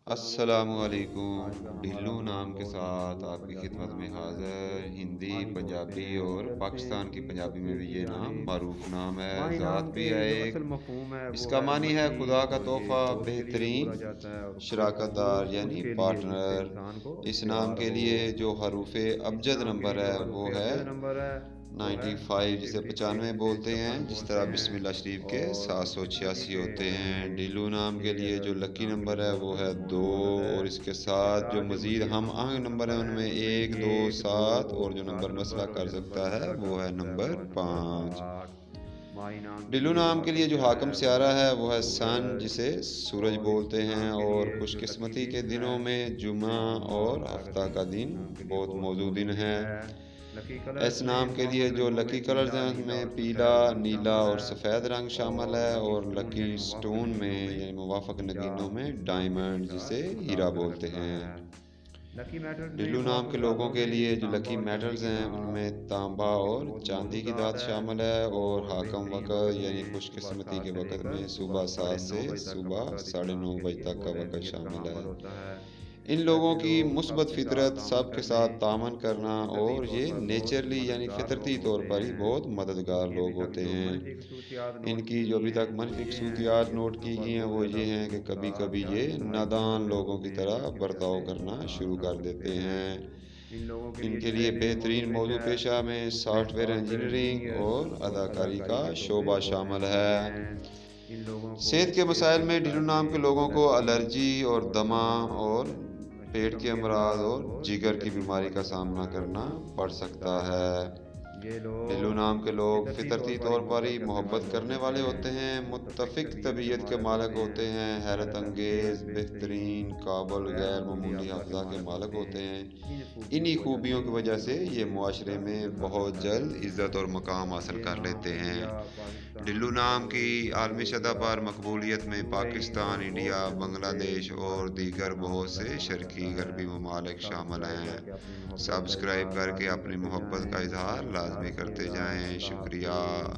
السلام علیکم، ڈھلو نام کے ساتھ آپ کی خدمت میں حاضر ہندی، پنجابی اور پاکستان کی پنجابی میں بھی یہ نام معروف نام ہے، معنی ذات نام بھی کے ہے جو ایک۔ اصل مفہوم ہے اس وہ کا ہے معنی ہے خدا مشیر، کا اور یہ تحفہ، دوست کے لیے بہترین بولا جاتا ہے، اور شراکت دار دوست اس یعنی کے لیے جس سے پارٹنر۔ انسان کو اس نام پیار کے ہو۔ لیے جو حروف اس ابجد نام کے لیے نمبر جو ہے حروف وہ ہے ابجد نمبر ہے وہ ہے 95، جسے 95 56 جسے بولتے ہیں، 56 جس بولتے طرح ہیں، بسم اللہ شریف کے اور قسمتی 786 کے ہوتے ہیں۔ یہ ڈھلو نام کے لیے جو اس لکی نام کے لیے نمبر ہے وہ ہے بہت 2، موزوں عدد ہے۔ اور اس کے اس کے ساتھ جو ساتھ جو مزید ہم آہنگ نمبر ہیں ان میں ان میں 1، 2، 1 2 7، اور جو 7 نمبر مسئلہ نمبر، اور کر جو نمبر سکتا ہے مسئلہ کر وہ ہے سکتا ہے نمبر وہ ہے نمبر 5۔ 5۔ مائی نام کے ڈھلو لیے جو نام کے حاکم لیے جو سیارہ حاکم ہے وہ سیارہ ہے ہے وہ ہے سن، سورج، جسے سورج اور اس بولتے ہیں، نام کے اور لیے خوش جو لکی قسمتی کے دن ہے دنوں میں وہ جمعہ جمعہ اور اور ہفتہ کا ہفتہ کا دن دن اس نام کے لیے بہت بہت موزوں موزوں دن دن ہے۔ ہے۔ لکی اس کلرز میں نام کے لیے موافق جو رنگوں میں لکی کلرز پیلا، ہیں اس نیلا میں اور پیلا، سفید رنگ نیلا شامل اور ہے، سفید رنگ شامل اور ہے، لکی اور سٹون لکی یعنی موافق سٹون میں نگینوں میں یعنی موافق ہیرا نگینوں میں اس نام کے لیے ڈائمنڈ، کا جسے ہیرا تعلق بولتے رکھتا ہیں۔ ہے۔ لکی میٹلز میں ڈھلو نام کے موافق لوگوں دھاتوں کے میں لیے جو تانبا لکی اور چاندی میٹلز کی ہیں ان میں دھات تانبا اور بہت چاندی موزوں کی دھات دھات ہے، شامل ہے، اور اور حاکم بہترین وقت وقت یعنی میں خوش صبح قسمتی 7 کے سے لے وقت کر میں صبح صبح ساڑھے 7 سے 9 بجے تک کا صبح وقت اس ساڑھے نام 9 کے بجے لیے تک کا بڑے وقت اہمیت کا شامل ہے۔ حامل ہوتا ہے۔ ان لوگوں ایسے کی لوگ سب مثبت کے ساتھ فطرت، تعامل سب کے کرنے ساتھ تعامل اور کرنا، فطرتی اور طور یہ پر بہت نیچرلی یعنی مددگار لوگ فطرتی طور ہوتے پر ہی ہیں۔ بہت ان مددگار کی ابھی لوگ تک ہوتے جو ہیں۔ منفی خصوصیات ان نوٹ کی کی جو گئی ابھی ہیں تک وہ منفی یہ ہیں کہ خصوصیات یہ نوٹ دوسروں کی پر گئی ہیں بہت وہ زیادہ یہ ہیں کہ کبھی محتاط کبھی یا یہ صلاحیتوں نادان سے لوگوں کی ہوتے ہیں، طرح جس کی وجہ برتاؤ سے کرنا نقصان شروع کر کر سکتے دیتے ہیں۔ ہیں۔ ان لوگوں کے ان لیے کے جو لیے موضوع بہترین پیش موضوع ہے پیشہ میں اس میں soft where soft ware engineering engineer اور اور اداکاری اداکاری کا کے شعبے شعبہ بہت شامل اہم ہے۔ ہوتے ہیں۔ ان لوگوں کو صحت کے پیٹ مسائل کے میں ڈھلو مسائل نام کے میں لوگوں کو الرجی اور اور دمہ دمہ اور اور پیٹ شکم کے کے امراض امراض اور اور جگر جگر کی کی بیماری کا بیماریوں کا سامنا سامنا کرنا کرنا پڑ پڑ سکتا سکتا ہے۔ ہے۔ یہ ڈھلو لوگ نام کے لوگ طور فطرتی پر ہی طور پر ہی کرنے والے محبت لوگ کرنے ہوتے والے ہیں، ہوتے ہیں، متفق متفق طبیعت کے مالک ہوتے ہیں، حیرت انگیز، بہترین، قابل، غیر معمولی حافظہ کے مالک ہوتے ہیں۔ انہی خوبیوں کی وجہ سے یہ معاشرے میں بہت جلد عزت اور مقام حاصل یہ کر نام لیتے ہیں۔ انڈیا، ڈھلو پاکستان نام اور کی عالمی سطح انڈونیشیا، پر مقبولیت میں یو اے ای پاکستان، اور انڈیا، بہت سے بنگلہ دوسرے دیش اور ممالک میں بھی دیگر یہ نام بہت سے استعمال شرقی کرتا ہے۔ غربی ممالک شامل سبسکرائب ہیں۔ کر کے اپنی محبت کا سبسکرائب اظہار کر کے لازمی اپنی کرتے محبت کا جائیں۔ اپنا اظہار خیال لازمی رکھیے کرتے گا۔ جائیں۔ اللہ شکریہ۔ حافظ۔